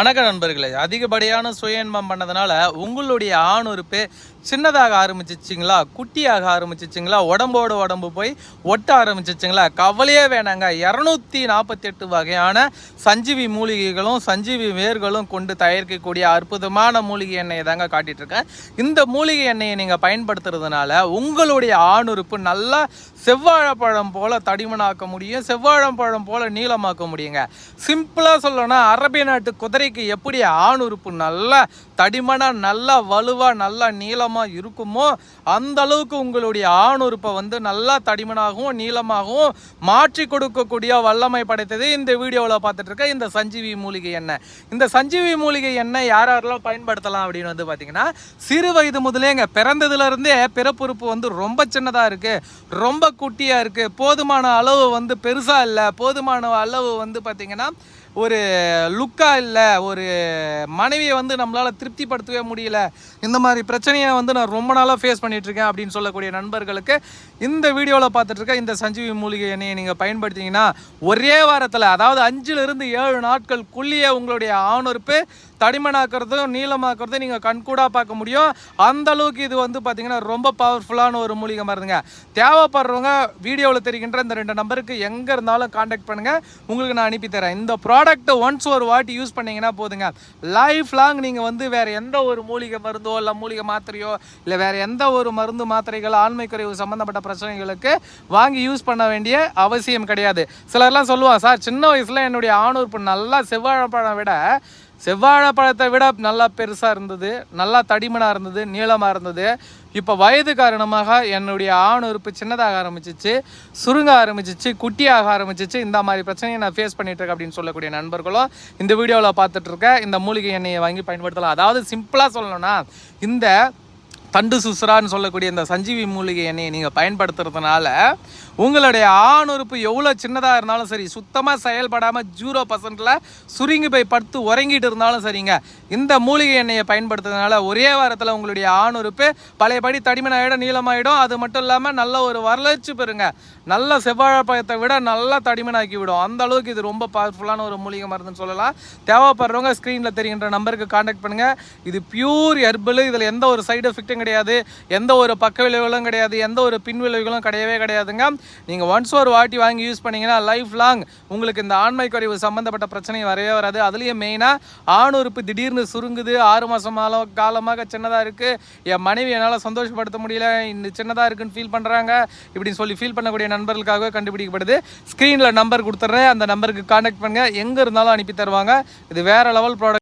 வணக்க நண்பர்களே, அதிகப்படியான சுய இன்பம் பண்ணதுனால உங்களுடைய ஆணுறுப்பு சின்னதாக ஆரம்பிச்சிச்சிங்களா, குட்டியாக ஆரம்பிச்சிச்சிங்களா, உடம்போடு உடம்பு போய் ஒட்ட ஆரம்பிச்சிச்சிங்களா? கவலையே வேணாங்க. 248 வகையான சஞ்சீவி மூலிகைகளும் சஞ்சீவி வேர்களும் கொண்டு தயாரிக்கக்கூடிய அற்புதமான மூலிகை எண்ணெயை தாங்க காட்டிட்டு இருக்கேன். இந்த மூலிகை எண்ணெயை நீங்கள் பயன்படுத்துறதுனால உங்களுடைய ஆணுறுப்பு நல்லா செவ்வாழைப்பழம் போல தடிமனாக்க முடியும், செவ்வாழைப்பழம் போல நீளமாக்க முடியுங்க. சிம்பிளாக சொல்லணும்னா, அரபிய நாட்டு குதிரைக்கு எப்படி ஆணுறுப்பு நல்லா தடிமனாக நல்லா வலுவாக நல்லா நீளமாக இருக்குமோ அந்த அளவுக்கு உங்களுடைய ஆணுறுப்பை நல்லா தடிமனாகவும் நீளமாகவும் மாற்றி கொடுக்கக்கூடிய வல்லமை படைத்தது இந்த வீடியோவில் பார்த்துட்டு இருக்க இந்த சஞ்சீவி மூலிகை எண்ணெய். இந்த சஞ்சீவி மூலிகை எண்ணெய் யாரெல்லாம் பயன்படுத்தலாம் அப்படின்னு பார்த்தீங்கன்னா, சிறு வயது முதலேங்க பிறந்ததுலேருந்தே பிறப்புறுப்பு ரொம்ப சின்னதாக இருக்குது, ரொம்ப குட்டியாக இருக்குது, போதுமான அளவு பெருசாக இல்லை, போதுமான அளவு பார்த்தீங்கன்னா ஒரு லுக்காக இல்லை, ஒரு மனைவியை நம்மளால் திருப்திப்படுத்தவே முடியல, இந்த மாதிரி பிரச்சனையை நான் ரொம்ப நாளாக ஃபேஸ் பண்ணிகிட்ருக்கேன் அப்படின்னு சொல்லக்கூடிய நண்பர்களுக்கு இந்த வீடியோவில் பார்த்துட்ருக்க இந்த சஞ்சீவி மூலிகை எண்ணெயை நீங்கள் பயன்படுத்திங்கன்னா ஒரே வாரத்தில், அதாவது 5லிருந்து 7 நாட்களுக்குள்ளேயே உங்களுடைய ஆணுறுப்பு தடிமனாக்கிறதும் நீளமாக்குறதும் நீங்கள் கண்கூடாக பார்க்க முடியும். அந்த அளவுக்கு இது பார்த்தீங்கன்னா ரொம்ப பவர்ஃபுல்லான ஒரு மூலிகை மருந்துங்க. தேவைப்படுறவங்க வீடியோவில் தெரிகின்ற இந்த 2 நம்பருக்கு எங்கே இருந்தாலும் காண்டாக்ட் பண்ணுங்கள், உங்களுக்கு நான் அனுப்பி தரேன். இந்த ப்ராடக்ட் ஒன்ஸ் ஒரு வாட்டி யூஸ் பண்ணிங்கன்னா போதுங்க, லைஃப் லாங் நீங்கள் வேறு எந்த ஒரு மூலிகை மருந்தோ இல்லை மூலிகை மாத்திரையோ இல்லை வேறு எந்த ஒரு மருந்து மாத்திரைகள் ஆண்மை குறைவு சம்மந்தப்பட்ட பிரச்சனைகளுக்கு வாங்கி யூஸ் பண்ண வேண்டிய அவசியம் கிடையாது. சிலர்லாம் சொல்லுவாங்க, சார் சின்ன வயசில் என்னுடைய ஆணுறுப்பு நல்லா செவ்வாழைப்பழத்தை விட நல்லா பெருசாக இருந்தது, நல்லா தடிமனாக இருந்தது, நீளமாக இருந்தது. இப்போ வயது காரணமாக என்னுடைய ஆணுறுப்பு சின்னதாக ஆரம்பிச்சிச்சு, சுருங்க ஆரம்பிச்சிச்சு, குட்டியாக ஆரம்பிச்சிச்சு, இந்த மாதிரி பிரச்சனையை நான் ஃபேஸ் பண்ணிட்டு இருக்கேன் அப்படின்னு சொல்லக்கூடிய நண்பர்களும் இந்த வீடியோவில் பார்த்துட்டு இருக்க இந்த மூலிகை எண்ணெயை வாங்கி பயன்படுத்தலாம். அதாவது சிம்பிளாக சொல்லணும்னா, இந்த தண்டு சுசுரான்னு சொல்லக்கூடிய இந்த சஞ்சீவி மூலிகை எண்ணெயை நீங்கள் பயன்படுத்துறதுனால உங்களுடைய ஆணுறுப்பு எவ்வளோ சின்னதாக இருந்தாலும் சரி, சுத்தமாக செயல்படாமல் 0%ல் சுருங்கி போய் படுத்து உறங்கிட்டு இருந்தாலும் சரிங்க, இந்த மூலிகை எண்ணெயை பயன்படுத்துறதுனால ஒரே வாரத்தில் உங்களுடைய ஆணுறுப்பு பழையபடி தடிமனாயிடும், நீளமாயிடும். அது மட்டும் இல்லாமல் நல்ல ஒரு வளர்ச்சி பெறுங்க, நல்ல செவ்வாழைப்பழத்தை விட நல்லா தடிமனாக்கி விடும். அந்த அளவுக்கு இது ரொம்ப பவர்ஃபுல்லான ஒரு மூலிகை மருந்துன்னு சொல்லலாம். தேவைப்படுறவங்க ஸ்க்ரீனில் தெரிகின்ற நம்பருக்கு காண்டாக்ட் பண்ணுங்கள். இது பியூர் ஹெர்பல், இதில் எந்த ஒரு சைடு எஃபெக்டும் கிடையாது, எந்த ஒரு பக்க விளைவுகளும் கிடையாது, எந்த ஒரு பின் விளைவுகளும் கிடையவே கிடையாதுங்க. நீங்கள் ஒன்ஸ் ஒரு வாட்டி வாங்கி யூஸ் பண்ணிங்கன்னா லைஃப் லாங் உங்களுக்கு இந்த ஆண்மை குறைவு சம்மந்தப்பட்ட பிரச்சனை வரவே வராது. அதுலேயும் மெயினாக ஆணுறுப்பு திடீர்னு சுருங்குது, 6 மாதம் காலமாக சின்னதாக இருக்குது, என் மனைவி என்னால் சந்தோஷப்படுத்த முடியல, இந்த சின்னதாக இருக்குன்னு ஃபீல் பண்ணுறாங்க, இப்படின்னு சொல்லி ஃபீல் பண்ணக்கூடிய நண்பர்களுக்காகவே கண்டுபிடிக்கப்படுது. ஸ்க்ரீனில் நம்பர் கொடுத்துட்றேன், அந்த நம்பருக்கு காண்டாக்ட் பண்ணுங்கள், எங்கே இருந்தாலும் அனுப்பி தருவாங்க. இது வேறு லெவல் ப்ராடக்ட்.